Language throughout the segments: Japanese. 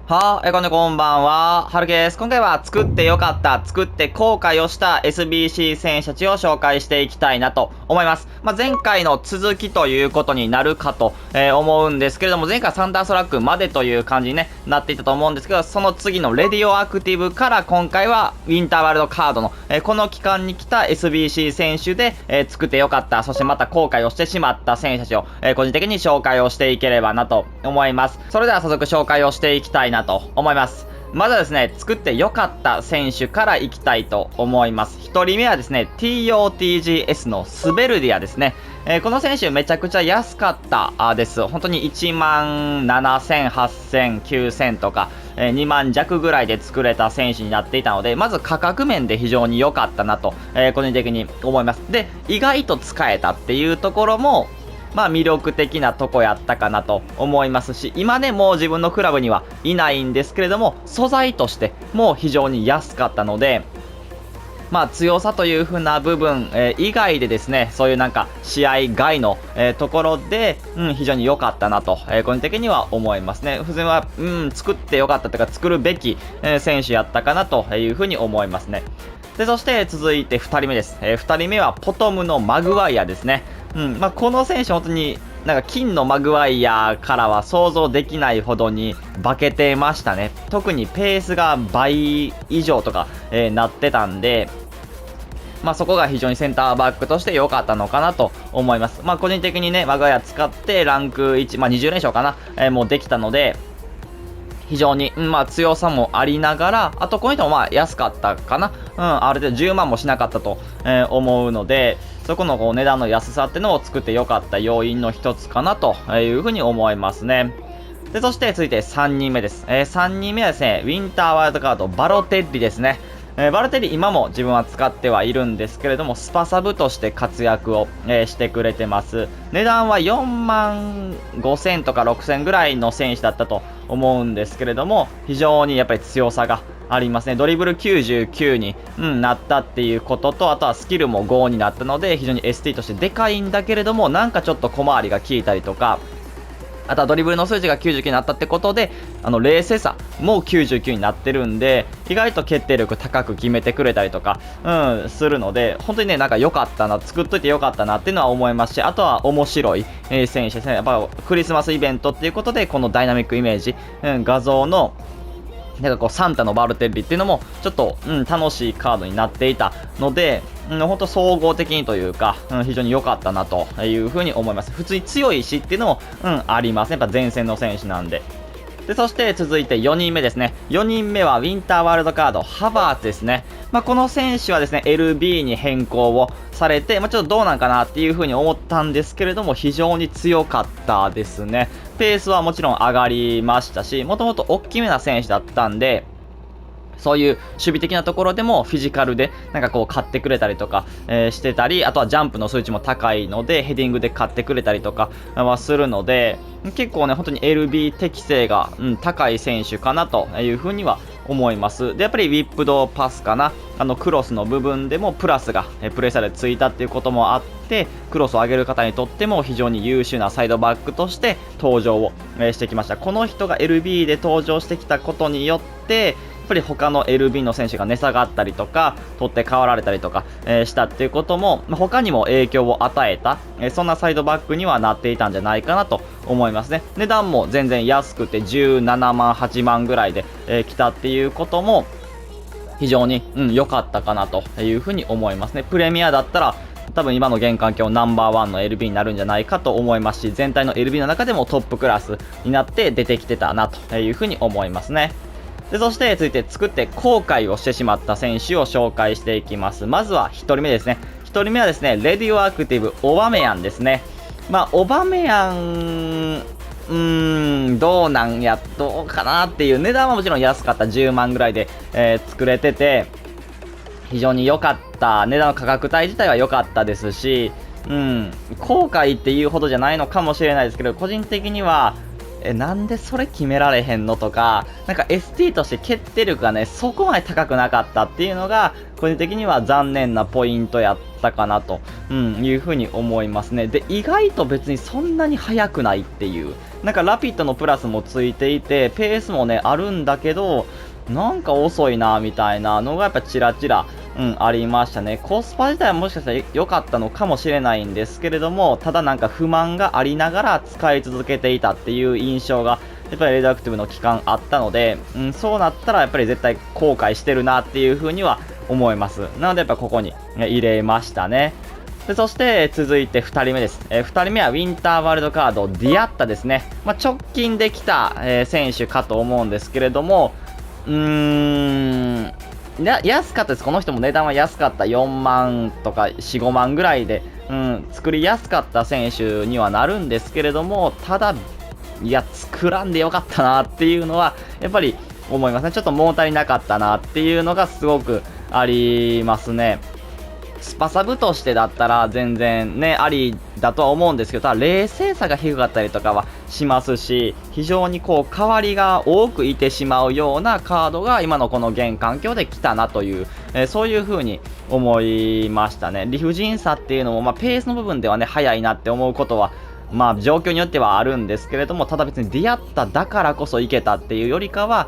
こんばんは。はるけです。今回は作ってよかった、作って後悔をした SBC 選手たちを紹介していきたいなと思います。前回の続きということになるかと、思うんですけれども、前回サンダーストラックまでという感じに、なっていたと思うんですけど、その次のレディオアクティブから今回はウィンターワールドカードの、この期間に来た SBC 選手で、作ってよかった、そしてまた後悔をしてしまった選手たちを、個人的に紹介をしていければなと思います。それでは早速紹介をしていきたいなと思います。まずはですね、作って良かった選手からいきたいと思います。1人目はですね、TOTGS のスベルディアですね。この選手めちゃくちゃ安かったです。本当に1万7000、8000、9000とか、2万弱ぐらいで作れた選手になっていたので、まず価格面で非常に良かったなと、個人的に思います。で、意外と使えたっていうところも、魅力的なとこやったかなと思いますし、今ね、もう自分のクラブにはいないんですけれども、素材としても非常に安かったので、強さという風な部分、以外でですね、そういうなんか試合外の、ところで、非常に良かったなと、個人的には思いますね。普通は、作って良かったというか、作るべき、選手やったかなという風に思いますね。で、そして続いて2人目です。2人目はポトムのマグワイアですね。この選手本当になんか金のマグワイアからは想像できないほどに化けてましたね。特にペースが倍以上とか、なってたんで、そこが非常にセンターバックとして良かったのかなと思います。個人的にね、マグワイア使ってランク1、20連勝かな、もうできたので、非常に、強さもありながら、あとこの人も安かったかな。ある程度10万もしなかったと、思うので、そこの値段の安さってのを作って良かった要因の一つかなというふうに思いますね。で、そして続いて3人目です。3人目はですね、ウィンターワールドカード、バロテッリですね。バロテリ今も自分は使ってはいるんですけれども、スパサブとして活躍を、してくれてます。値段は4万5000とか6000ぐらいの選手だったと思うんですけれども、非常にやっぱり強さがありますね。ドリブル99に、なったっていうことと、あとはスキルも5になったので、非常に ST としてでかいんだけれども、なんかちょっと小回りが効いたりとか、あとはドリブルの数値が99になったってことで、冷静さも99になってるんで、意外と決定力高く決めてくれたりとか、するので、本当にね、なんか良かったな、作っといて良かったなっていうのは思いますし、あとは面白い、選手ですね。やっぱクリスマスイベントっていうことで、このダイナミックイメージ、画像の、なんかこうサンタのバルテッリっていうのもちょっと、楽しいカードになっていたので、本当総合的にというか、非常に良かったなというふうに思います。普通に強いしっていうのも、ありますね。やっぱ前線の選手なんで。で、そして続いて4人目ですね。4人目はウィンターワールドカード、ハバーツですね。この選手はですね、LB に変更をされて、ちょっとどうなんかなっていう風に思ったんですけれども、非常に強かったですね。ペースはもちろん上がりましたし、もともと大きめな選手だったんで、そういう守備的なところでもフィジカルでなんかこう勝ってくれたりとか、してたり、あとはジャンプの数値も高いのでヘディングで勝ってくれたりとかはするので、結構ね本当に LB 適性が、高い選手かなというふうには思います。でやっぱりウィップドパスかな、クロスの部分でもプラスがプレッシャーでついたっていうこともあって、クロスを上げる方にとっても非常に優秀なサイドバックとして登場をしてきました。この人が LB で登場してきたことによってやっぱり他の LB の選手が値下がったりとか取って代わられたりとか、したっていうことも他にも影響を与えた、そんなサイドバックにはなっていたんじゃないかなと思いますね。値段も全然安くて17万8万ぐらいで、来たっていうことも非常に良かったかなというふうに思いますね。プレミアだったら多分今の現環境ナンバーワンの LB になるんじゃないかと思いますし、全体の LB の中でもトップクラスになって出てきてたなというふうに思いますね。で、そして続いて作って後悔をしてしまった選手を紹介していきます。まずは1人目ですね。1人目はですね、レディオアクティブオバメヤンですね。オバメヤンどうかなっていう、値段はもちろん安かった10万ぐらいで、作れてて非常に良かった。値段の価格帯自体は良かったですし、後悔っていうほどじゃないのかもしれないですけど、個人的にはなんでそれ決められへんのとか、なんか ST として決定力がね、そこまで高くなかったっていうのが、個人的には残念なポイントやったかなと、いうふうに思いますね。で、意外と別にそんなに速くないっていう、なんかラピッドのプラスもついていて、ペースもね、あるんだけど、なんか遅いな、みたいなのがやっぱチラチラ、ありましたね。コスパ自体はもしかしたら良かったのかもしれないんですけれども、ただなんか不満がありながら使い続けていたっていう印象が、やっぱりレダクティブの期間あったので、そうなったらやっぱり絶対後悔してるなっていう風には思います。なのでやっぱここに入れましたね。でそして続いて2人目です。2人目はウィンターワールドカードディアッタですね。直近できた、選手かと思うんですけれども、安かったです。この人も値段は安かった。4万とか4、5万ぐらいで、作りやすかった選手にはなるんですけれども、ただ、いや、作らんでよかったなっていうのは、やっぱり思いますね。ちょっと物足りなかったなっていうのがすごくありますね。スパサブとしてだったら全然ね、ありだとは思うんですけど、ただ冷静さが低かったりとかはしますし、非常にこう、変わりが多くいてしまうようなカードが今のこの現環境で来たなという、そういう風に思いましたね。理不尽さっていうのも、ペースの部分ではね、早いなって思うことは、状況によってはあるんですけれども、ただ別に出会っただからこそいけたっていうよりかは、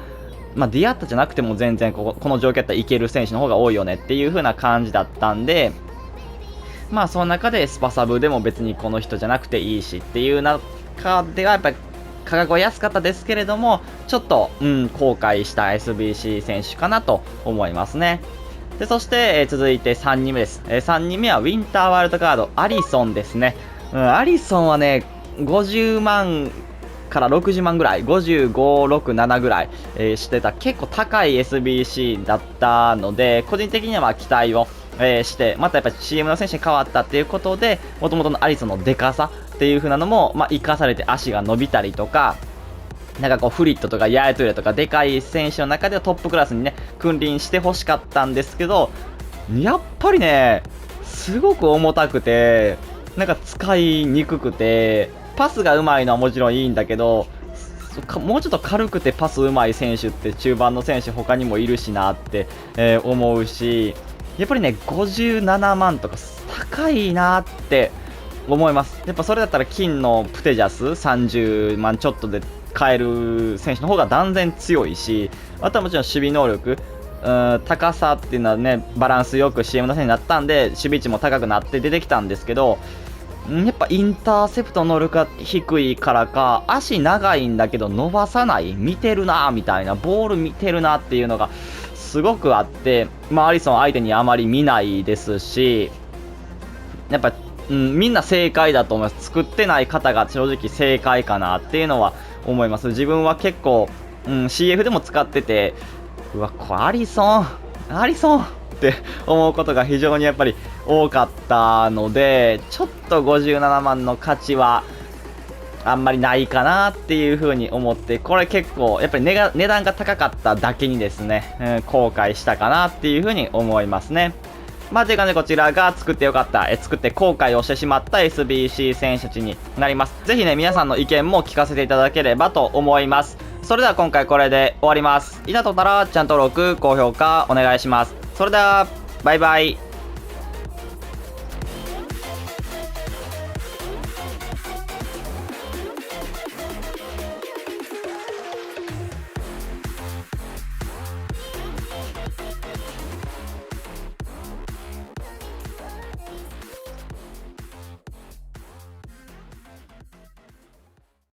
出会ったじゃなくても全然この状況だったらいける選手の方が多いよねっていう風な感じだったんで、その中でスパサブでも別にこの人じゃなくていいしっていう中ではやっぱり価格は安かったですけれども、ちょっと、後悔した SBC 選手かなと思いますね。で、そして、続いて3人目です。3人目はウィンターワールドカード、アリソンですね。アリソンはね、50万から60万ぐらい、55、6、7ぐらい、してた結構高い SBC だったので、個人的には期待を、して、またやっぱり CM の選手に変わったっていうことで、元々のアリソンのデカさっていう風なのも、活かされて足が伸びたりとか、なんかこうフリットとかヤエトゥレとかでかい選手の中ではトップクラスにね、君臨してほしかったんですけど、やっぱりね、すごく重たくて、なんか使いにくくて、パスが上手いのはもちろんいいんだけど、もうちょっと軽くてパス上手い選手って中盤の選手他にもいるしなって、思うし、やっぱりね、57万とか高いなって思います。やっぱそれだったら金のプテジャス30万ちょっとで買える選手の方が断然強いし、あとはもちろん守備能力、高さっていうのはね、バランスよく CM のせいになったんで、守備値も高くなって出てきたんですけど、やっぱインターセプト能力が低いからか、足長いんだけど伸ばさない、見てるなみたいな、ボール見てるなっていうのがすごくあって、アリソン相手にあまり見ないですし、やっぱ、みんな正解だと思います。作ってない方が正直正解かなっていうのは思います。自分は結構、CF でも使ってて、うわ、これアリソンって思うことが非常にやっぱり多かったので、ちょっと57万の価値はあんまりないかなっていう風に思って、これ結構やっぱり値段が高かっただけにですね、後悔したかなっていう風に思いますね。という感じでこちらが作ってよかった、作って後悔をしてしまった SBC 選手たちになります。ぜひね、皆さんの意見も聞かせていただければと思います。それでは今回これで終わります。いいなと思ったらチャンネル登録、高評価お願いします。それでは、バイバイ。